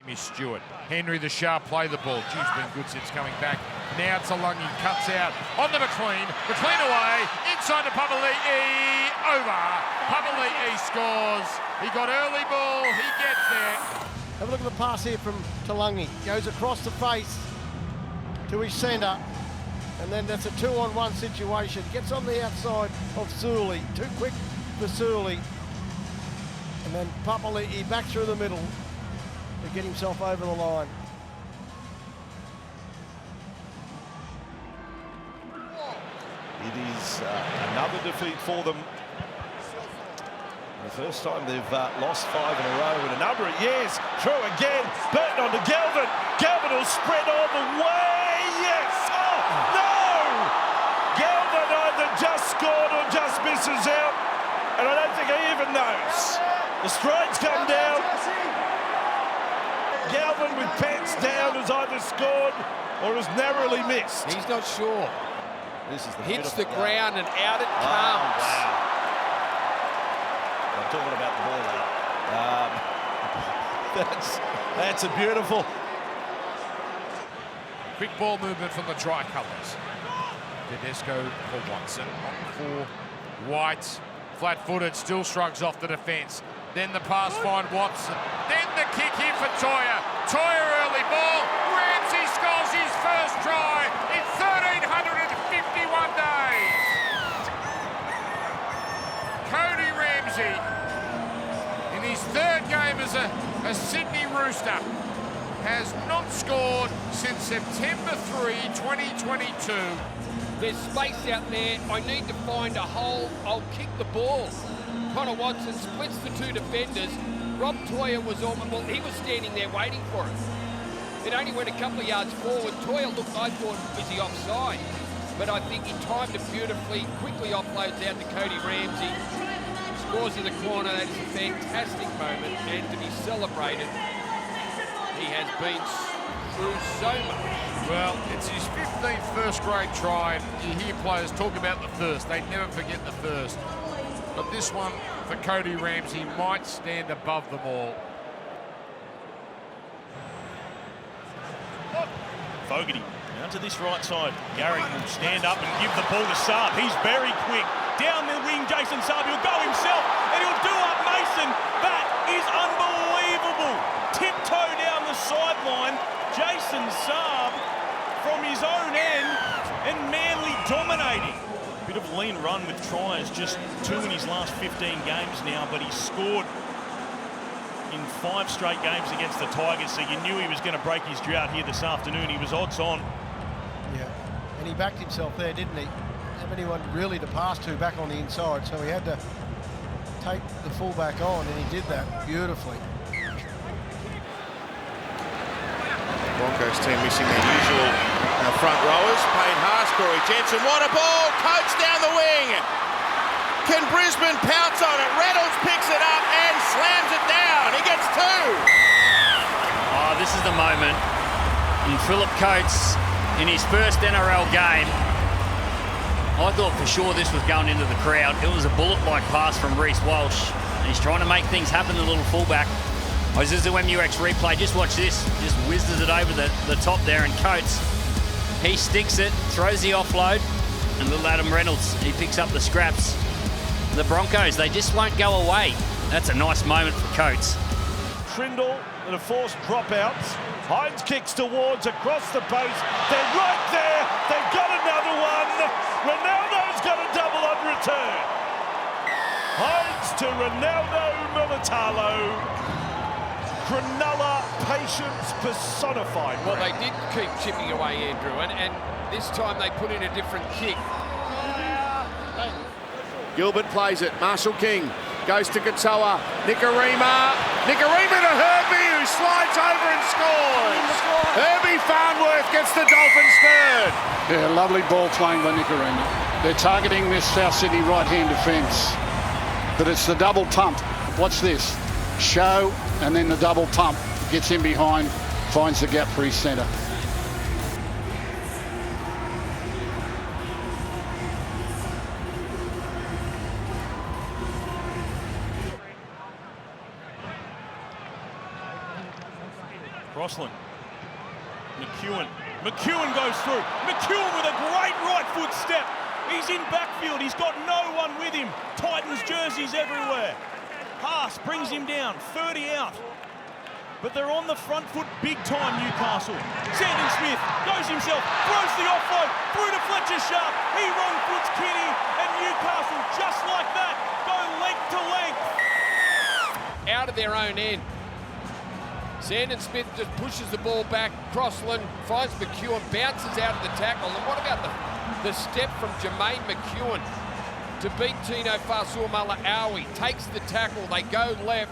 Miss Stewart. Henry the Sharp play the ball. Geez, been good since coming back. Now Talangi cuts out on the McLean. McLean away, inside to Papali'i, over. Papali'i scores. He got early ball, he gets there. Have a look at the pass here from Talangi. Goes across the face to his centre. And then that's a 2-on-1 situation. Gets on the outside of Suli. Too quick for Suli. And then Papali'i back through the middle to get himself over the line. It is another defeat for them. The first time they've lost 5 in a row in a number of years. Through again, Burton on to Galvin. Galvin will spread all the way. Yes! Oh, no! Galvin either just scored or just misses out. And I don't think he even knows. The strides come down. Galvin with pants down has either scored or has narrowly missed. He's not sure. This is the hits the ground and out it comes. Wow. I'm talking about the ball now. That's a beautiful. Quick ball movement from the Tricolours. Tedesco for Watson, on for White. Flat-footed, still shrugs off the defence. Then the pass find Watson. Then the kick here for Toya. Toya early ball. Ramsey scores his first try in 1,351 days. Cody Ramsey, in his third game as a Sydney Rooster, has not scored since September 3, 2022. There's space out there. I need to find a hole. I'll kick the ball. Connor Watson splits the two defenders. Rob Toya was on, well, he was standing there waiting for it. It only went a couple of yards forward. Toya looked, I thought, was he offside? But I think he timed it beautifully, quickly offloads out to Cody Ramsey. Scores in the corner. That is a fantastic moment, and to be celebrated. He has been through so much. Well, it's his 15th first-grade try, and you hear players talk about the first. They never forget the first. But this one, for Cody Ramsey, might stand above them all. Fogarty down to this right side. Garrick will stand up and give the ball to Saab. He's very quick. Down the wing, Jason Saab, he'll go himself, and he'll do up Mason. That is unbelievable. Tiptoe down the sideline. Jason Saab from his own end, and Manly dominating. Bit of a lean run with tries, just 2 in his last 15 games now, but he scored in 5 straight games against the Tigers, so you knew he was going to break his drought here this afternoon. He was odds on. Yeah, and he backed himself there, didn't he? Didn't have anyone really to pass to back on the inside, so he had to take the fullback on, and he did that beautifully. Broncos team missing their usual front rowers. Payne Haas, Corey Jensen. What a ball! Coates down the wing. Can Brisbane pounce on it? Reynolds picks it up and slams it down. He gets 2. Oh, this is the moment. And Phillip Coates, in his first NRL game, I thought for sure this was going into the crowd. It was a bullet-like pass from Reece Walsh. And he's trying to make things happen, the little fullback. Oh, this is the MUX replay. Just watch this. Just whizzes it over the top there, and Coates, he sticks it, throws the offload, and little Adam Reynolds, he picks up the scraps. The Broncos, they just won't go away. That's a nice moment for Coates. Trindle and a forced dropout. Hines kicks towards across the post. They're right there. They've got another one. Ronaldo's got a double on return. Hines to Ronaldo Militalo. Cronulla patience personified. Well, they did keep chipping away, Andrew, and this time they put in a different kick. Gilbert plays it. Marshall King goes to Katoa. Nikorima. Nikorima to Herbie, who slides over and scores. Herbie Farnworth gets the Dolphins' third. Yeah, lovely ball playing by Nikorima. They're targeting this South Sydney right-hand defence, but it's the double pump. Watch this. Show, and then the double pump. Gets in behind, finds the gap for his centre. Crossland. McEwen goes through. McEwen with a great right foot step. He's in backfield. He's got no one with him. Titans jerseys everywhere. Haas brings him down. 30 out. But they're on the front foot big time, Newcastle. Sandon Smith goes himself, throws the offload through to Fletcher Sharp. He wrong foots Kinney, and Newcastle, just like that, go length to length. Out of their own end. Sandon Smith just pushes the ball back. Crossland finds McEwen, bounces out of the tackle. And what about the step from Jermaine McEwen to beat Tino Fa'asuamaleaui? Takes the tackle, they go left.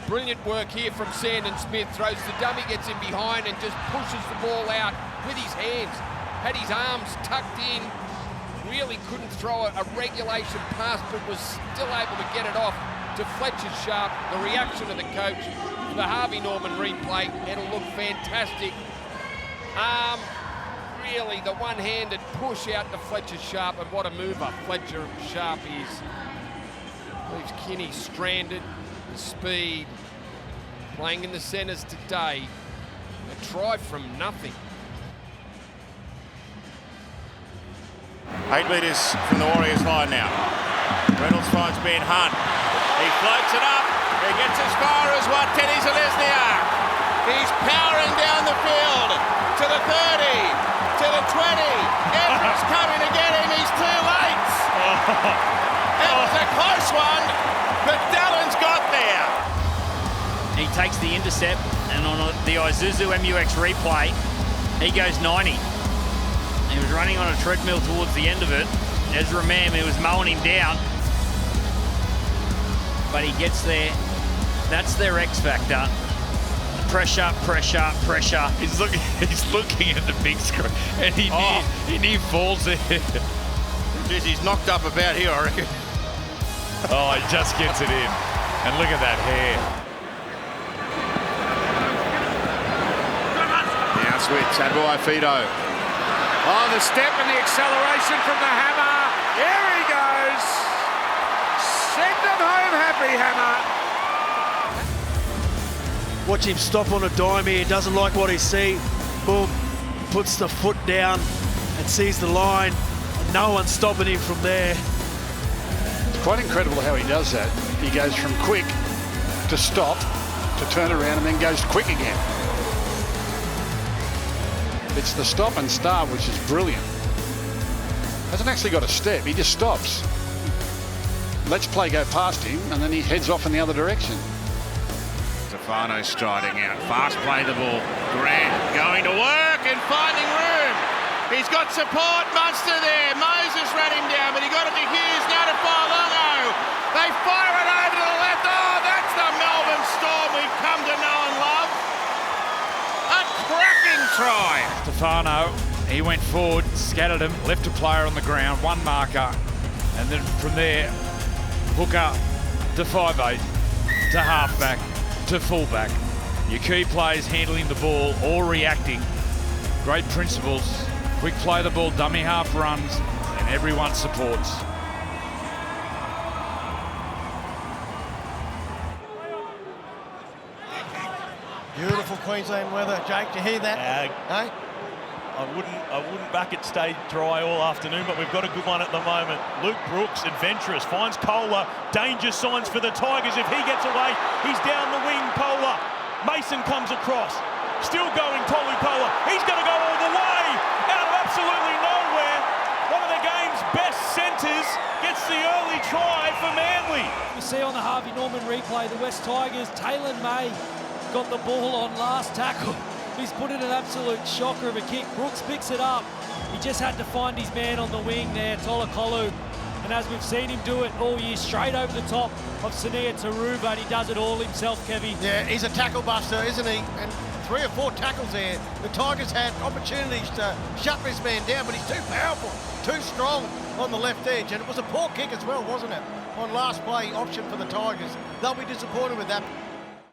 Brilliant work here from Sandon Smith. Throws the dummy, gets in behind and just pushes the ball out with his hands. Had his arms tucked in. Really couldn't throw a regulation pass, but was still able to get it off to Fletcher Sharp. The reaction of the coach for the Harvey Norman replay. It'll look fantastic. Really the one-handed push out to Fletcher Sharp, and what a mover Fletcher Sharp is. Leaves Kinney stranded. The speed, playing in the centres today. A try from nothing. 8 metres from the Warriors line now. Reynolds finds Ben Hunt. He floats it up. He gets as far as what? Teddy Zalesniak. He's powering down the field to the 30, to the 20. Edwards coming to get him. He's too late. It was a close one, but Dallin's got there. He takes the intercept, and on the Isuzu MUX replay, he goes 90. He was running on a treadmill towards the end of it. Ezra Mam, he was mowing him down. But he gets there. That's their X factor. Pressure, pressure, pressure. He's looking at the big screen, and he near falls there. Jeez, he's knocked up about here, I reckon. Oh, he just gets it in. And look at that hair. Now switch, Tabuai-Fidow. Oh, the step and the acceleration from the Hammer. Here he goes. Send them home happy, Hammer. Watch him stop on a dime here. Doesn't like what he sees. Boom. Puts the foot down and sees the line. And no one's stopping him from there. Quite incredible how he does that. He goes from quick to stop to turn around and then goes quick again. It's the stop and start which is brilliant. Hasn't actually got a step, he just stops. Lets play go past him and then he heads off in the other direction. Stefano striding out. Fast play the ball. Grant going to work and finding room. He's got support, Munster there. Moses ran him down, but he got it to Hughes, now to Farlongo. They fire it over to the left. Oh, that's the Melbourne Storm we've come to know and love. A cracking try. Stefano, he went forward, scattered him, left a player on the ground, one marker, and then from there, hooker to 5'8", to halfback, to fullback. Your key players handling the ball or reacting. Great principles. Quick play the ball, dummy half runs, and everyone supports. Beautiful Queensland weather. Jake, do you hear that? Hey? I wouldn't back it stay dry all afternoon, but we've got a good one at the moment. Luke Brooks, adventurous, finds Kohler. Danger signs for the Tigers. If he gets away, he's down the wing, Kohler. Mason comes across. Still going, Tolu Kohler. He's going to go all the way. Out of absolutely nowhere. One of the game's best centres gets the early try for Manly. You see on the Harvey Norman replay, the West Tigers, Taylor May got the ball on last tackle. He's put in an absolute shocker of a kick. Brooks picks it up. He just had to find his man on the wing there, Tolokolu. And as we've seen him do it all year, straight over the top of Sania Taruba, and he does it all himself, Kevy. Yeah, he's a tackle buster, isn't he? And 3 or 4 tackles there. The Tigers had opportunities to shut this man down, but he's too powerful, too strong on the left edge. And it was a poor kick as well, wasn't it? On last play option for the Tigers. They'll be disappointed with that.